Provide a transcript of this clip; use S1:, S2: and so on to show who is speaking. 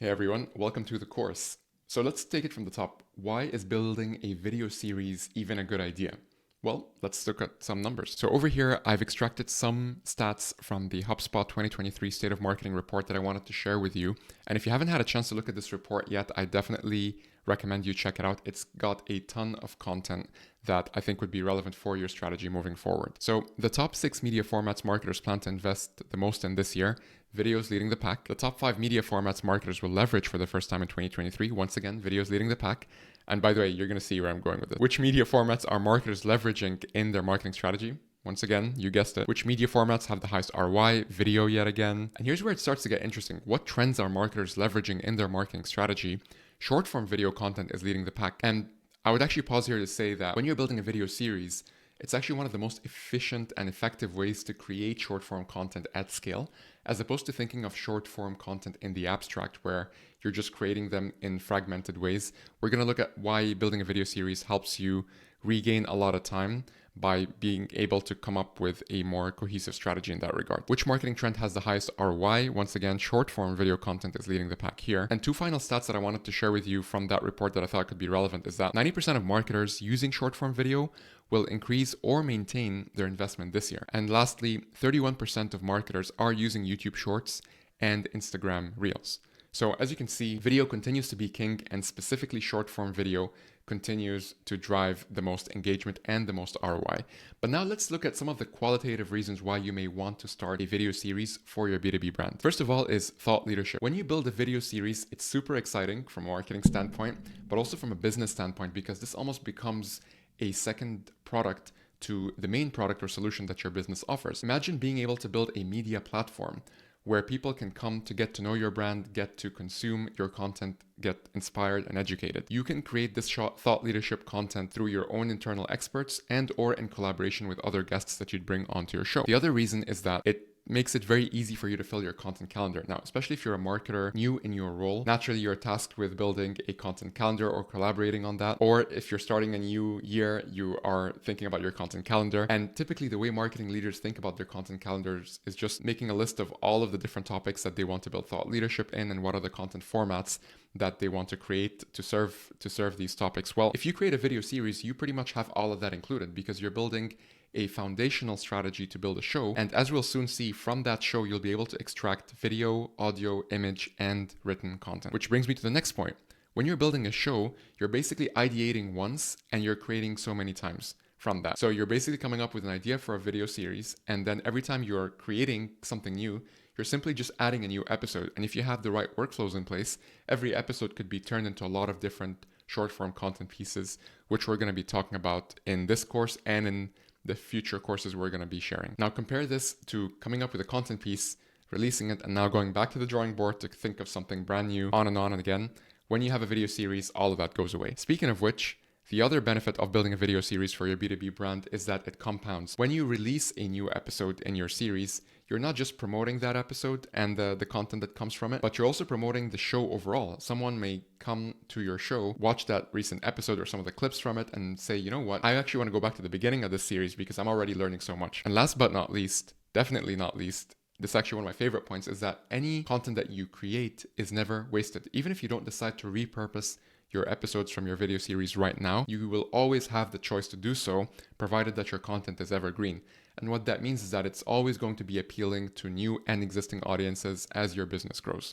S1: Hey everyone, welcome to the course. So let's take it from the top. Why is building a video series even a good idea? Well, let's look at some numbers. So over here, I've extracted some stats from the HubSpot 2023 State of Marketing report that I wanted to share with you. And if you haven't had a chance to look at this report yet, I definitely recommend you check it out. It's got a ton of content that I think would be relevant for your strategy moving forward. So the top 6 media formats marketers plan to invest the most in this year. Videos leading the pack. The top 5 media formats marketers will leverage for the first time in 2023. Once again, videos leading the pack. And by the way, you're going to see where I'm going with this. Which media formats are marketers leveraging in their marketing strategy? Once again, you guessed it. Which media formats have the highest ROI? Video yet again. And here's where it starts to get interesting. What trends are marketers leveraging in their marketing strategy? Short form video content is leading the pack. And I would actually pause here to say that when you're building a video series, it's actually one of the most efficient and effective ways to create short form content at scale, as opposed to thinking of short form content in the abstract where you're just creating them in fragmented ways. We're going to look at why building a video series helps you regain a lot of time by being able to come up with a more cohesive strategy in that regard. Which marketing trend has the highest ROI? Once again, short form video content is leading the pack here. And two final stats that I wanted to share with you from that report that I thought could be relevant is that 90% of marketers using short form video will increase or maintain their investment this year. And lastly, 31% of marketers are using YouTube Shorts and Instagram Reels. So as you can see, video continues to be king, and specifically short form video continues to drive the most engagement and the most ROI. But now let's look at some of the qualitative reasons why you may want to start a video series for your B2B brand. First of all is thought leadership. When you build a video series, it's super exciting from a marketing standpoint, but also from a business standpoint, because this almost becomes a second product to the main product or solution that your business offers. Imagine being able to build a media platform where people can come to get to know your brand, get to consume your content, get inspired and educated. You can create this thought leadership content through your own internal experts and or in collaboration with other guests that you'd bring onto your show. The other reason is that it makes it very easy for you to fill your content calendar. Now, especially if you're a marketer new in your role, naturally you're tasked with building a content calendar or collaborating on that. Or if you're starting a new year, you are thinking about your content calendar. And typically the way marketing leaders think about their content calendars is just making a list of all of the different topics that they want to build thought leadership in and what are the content formats that they want to create to serve these topics. Well, if you create a video series, you pretty much have all of that included because you're building a foundational strategy to build a show. And as we'll soon see, from that show, you'll be able to extract video, audio, image, and written content. Which brings me to the next point. When you're building a show, you're basically ideating once and you're creating so many times from that. So you're basically coming up with an idea for a video series, and then every time you're creating something new, you're simply just adding a new episode. And if you have the right workflows in place, every episode could be turned into a lot of different short form content pieces, which we're going to be talking about in this course and in the future courses we're going to be sharing. Now compare this to coming up with a content piece, releasing it, and now going back to the drawing board to think of something brand new, on and again. When you have a video series, all of that goes away. Speaking of which, the other benefit of building a video series for your B2B brand is that it compounds. When you release a new episode in your series, you're not just promoting that episode and the content that comes from it, but you're also promoting the show overall. Someone may come to your show, watch that recent episode or some of the clips from it and say, you know what, I actually want to go back to the beginning of this series because I'm already learning so much. And last but not least, definitely not least, this is actually one of my favorite points, is that any content that you create is never wasted. Even if you don't decide to repurpose your episodes from your video series right now, you will always have the choice to do so, provided that your content is evergreen. And what that means is that it's always going to be appealing to new and existing audiences as your business grows.